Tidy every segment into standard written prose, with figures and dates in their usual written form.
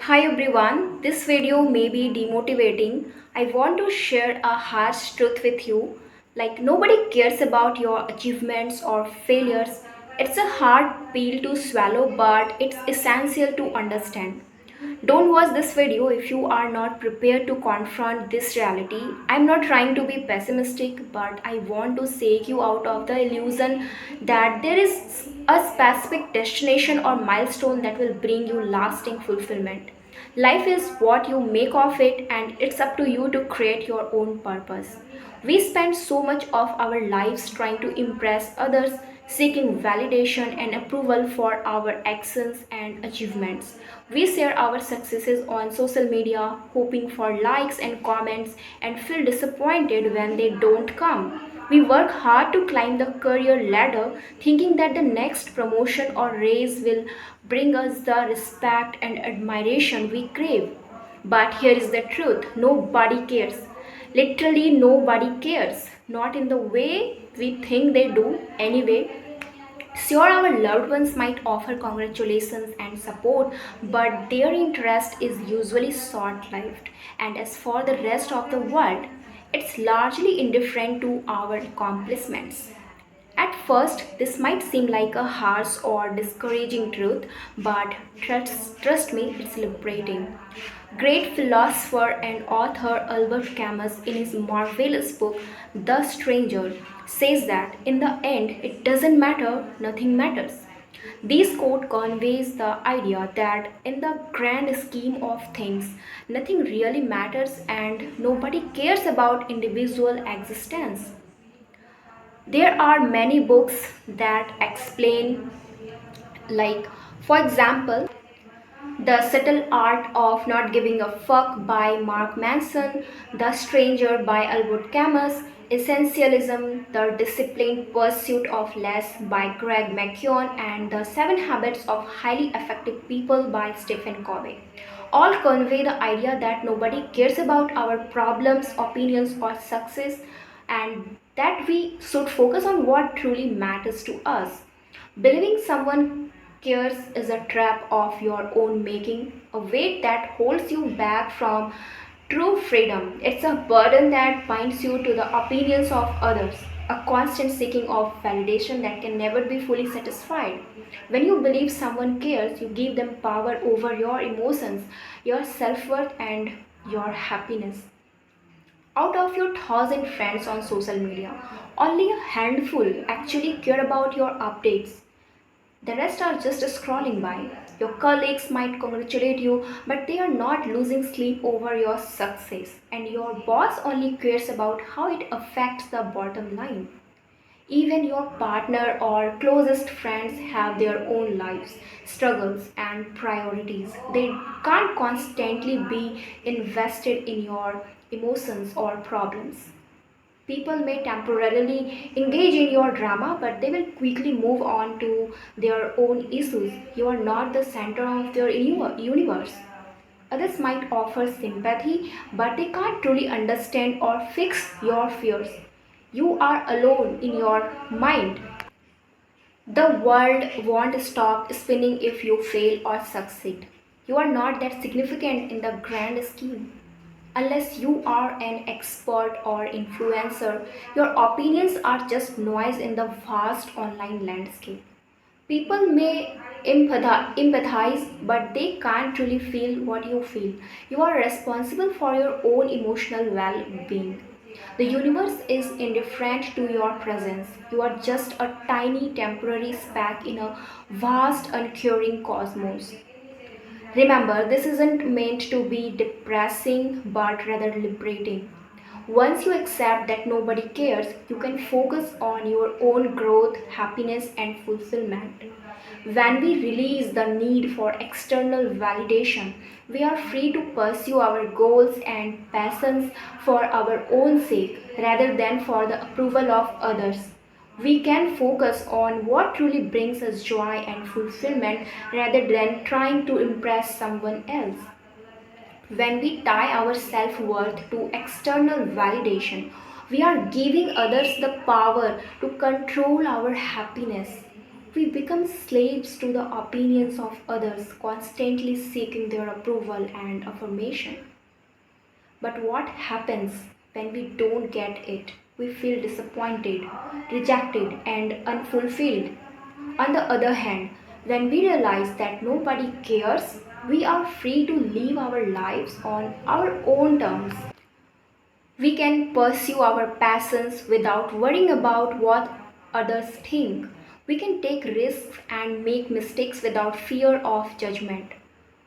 Hi everyone, this video may be demotivating. I want to share a harsh truth with you. Like, nobody cares about your achievements or failures. It's a hard pill to swallow, but it's essential to understand. Don't watch this video if you are not prepared to confront this reality. I'm not trying to be pessimistic, but I want to shake you out of the illusion that there is a specific destination or milestone that will bring you lasting fulfillment. Life is what you make of it, and it's up to you to create your own purpose. We spend so much of our lives trying to impress others, seeking validation and approval for our actions and achievements. We share our successes on social media, hoping for likes and comments, and feel disappointed when they don't come. We work hard to climb the career ladder, thinking that the next promotion or raise will bring us the respect and admiration we crave. But here is the truth, nobody cares. Literally, nobody cares. Not in the way we think they do, anyway. Sure, our loved ones might offer congratulations and support, but their interest is usually short lived. And as for the rest of the world, it's largely indifferent to our accomplishments. At first, this might seem like a harsh or discouraging truth, but trust me, it's liberating. Great philosopher and author Albert Camus, in his marvelous book The Stranger, says that in the end, it doesn't matter, nothing matters. This quote conveys the idea that in the grand scheme of things, nothing really matters and nobody cares about individual existence. There are many books that explain, like, for example, The Subtle Art of Not Giving a Fuck by Mark Manson, The Stranger by Albert Camus, Essentialism, The Disciplined Pursuit of Less by Greg McKeown, and The Seven Habits of Highly Effective People by Stephen Covey. All convey the idea that nobody cares about our problems, opinions, or success, and that we should focus on what truly matters to us. Believing someone cares is a trap of your own making, a weight that holds you back from true freedom. It's a burden that binds you to the opinions of others, a constant seeking of validation that can never be fully satisfied. When you believe someone cares, you give them power over your emotions, your self worth, and your happiness. Out of your thousand friends on social media, only a handful actually care about your updates. The rest are just scrolling by. Your colleagues might congratulate you, but they are not losing sleep over your success. And your boss only cares about how it affects the bottom line. Even your partner or closest friends have their own lives, struggles, and priorities. They can't constantly be invested in your emotions or problems. People may temporarily engage in your drama, but they will quickly move on to their own issues. You are not the center of their universe. Others might offer sympathy, but they can't truly understand or fix your fears. You are alone in your mind. The world won't stop spinning if you fail or succeed. You are not that significant in the grand scheme. Unless you are an expert or influencer, your opinions are just noise in the vast online landscape. People may empathize, but they can't truly feel what you feel. You are responsible for your own emotional well being. The universe is indifferent to your presence. You are just a tiny temporary speck in a vast, uncaring cosmos. Remember, this isn't meant to be depressing but rather liberating. Once you accept that nobody cares, you can focus on your own growth, happiness, and fulfillment. When we release the need for external validation, we are free to pursue our goals and passions for our own sake rather than for the approval of others. We can focus on what truly brings us joy and fulfillment rather than trying to impress someone else. When we tie our self worth to external validation, we are giving others the power to control our happiness. We become slaves to the opinions of others, constantly seeking their approval and affirmation. But what happens when we don't get it? We feel disappointed, rejected, and unfulfilled. On the other hand, when we realize that nobody cares, we are free to live our lives on our own terms. We can pursue our passions without worrying about what others think. We can take risks and make mistakes without fear of judgment.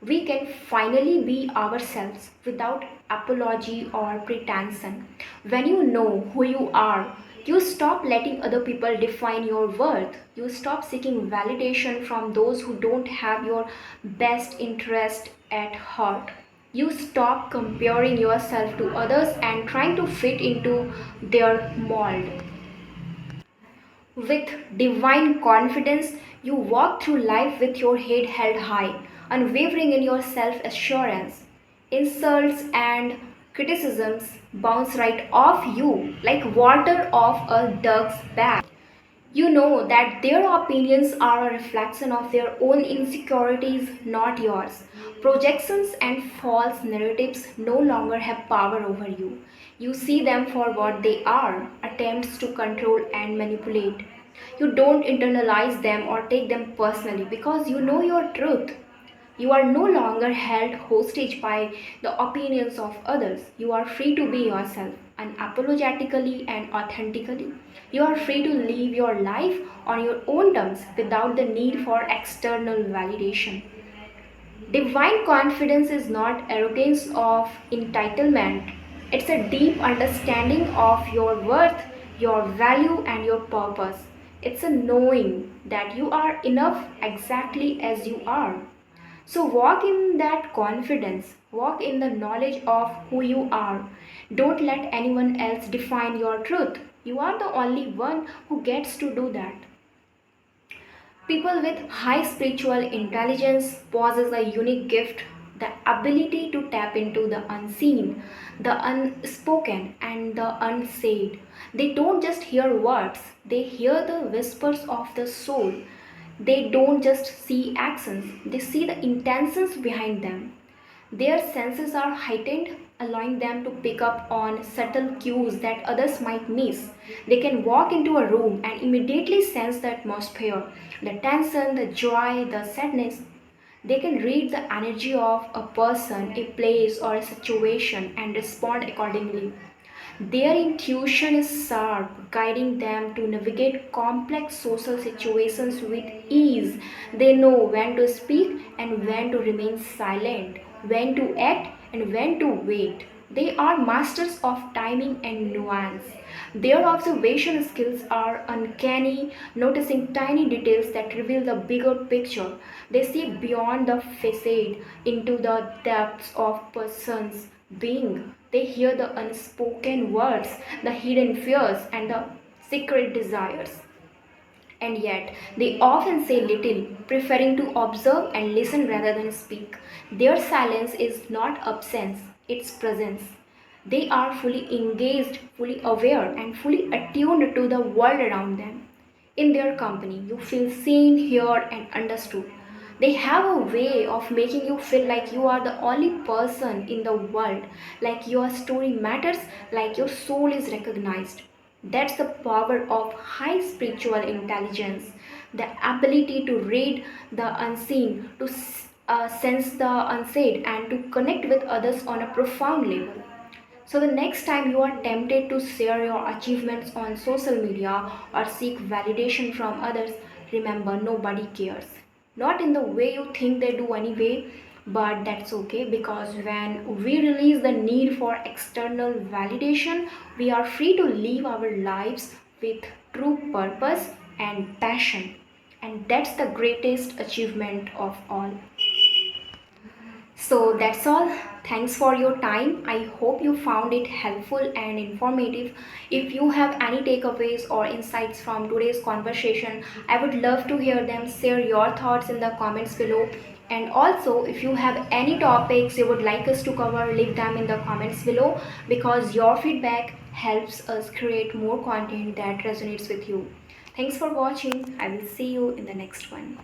We can finally be ourselves without apology or pretension. When you know who you are, you stop letting other people define your worth. You stop seeking validation from those who don't have your best interest at heart. You stop comparing yourself to others and trying to fit into their mold. With divine confidence, you walk through life with your head held high, unwavering in your self assurance. Insults and criticisms bounce right off you like water off a duck's back. You know that their opinions are a reflection of their own insecurities, not yours. Projections and false narratives no longer have power over you. You see them for what they are, attempts to control and manipulate. You don't internalize them or take them personally because you know your truth. You are no longer held hostage by the opinions of others. You are free to be yourself, unapologetically and authentically. You are free to live your life on your own terms without the need for external validation. Divine confidence is not arrogance of entitlement. It's a deep understanding of your worth, your value, and your purpose. It's a knowing that you are enough exactly as you are. So walk in that confidence, walk in the knowledge of who you are. Don't let anyone else define your truth. You are the only one who gets to do that. People with high spiritual intelligence possess a unique gift, the ability to tap into the unseen, the unspoken, and the unsaid. They don't just hear words, they hear the whispers of the soul. They don't just see actions, they see the intentions behind them. Their senses are heightened, allowing them to pick up on subtle cues that others might miss. They can walk into a room and immediately sense the atmosphere, the tension, the joy, the sadness. They can read the energy of a person, a place, or a situation and respond accordingly. Their intuition is sharp, guiding them to navigate complex social situations with ease. They know when to speak and when to remain silent, when to act and when to wait. They are masters of timing and nuance. Their observation skills are uncanny, noticing tiny details that reveal the bigger picture. They see beyond the facade into the depths of persons being. They hear the unspoken words, the hidden fears, and the secret desires. And yet, they often say little, preferring to observe and listen rather than speak. Their silence is not absence, it's presence. They are fully engaged, fully aware, and fully attuned to the world around them. In their company, you feel seen, heard, and understood. They have a way of making you feel like you are the only person in the world, like your story matters, like your soul is recognized. That's the power of high spiritual intelligence, the ability to read the unseen, to sense the unsaid, and to connect with others on a profound level. So, the next time you are tempted to share your achievements on social media or seek validation from others, remember nobody cares. Not in the way you think they do anyway, but that's okay because when we release the need for external validation, we are free to live our lives with true purpose and passion. And that's the greatest achievement of all. So that's all. Thanks for your time. I hope you found it helpful and informative. If you have any takeaways or insights from today's conversation, I would love to hear them. Share your thoughts in the comments below. And also, if you have any topics you would like us to cover, leave them in the comments below because your feedback helps us create more content that resonates with you. Thanks for watching. I will see you in the next one.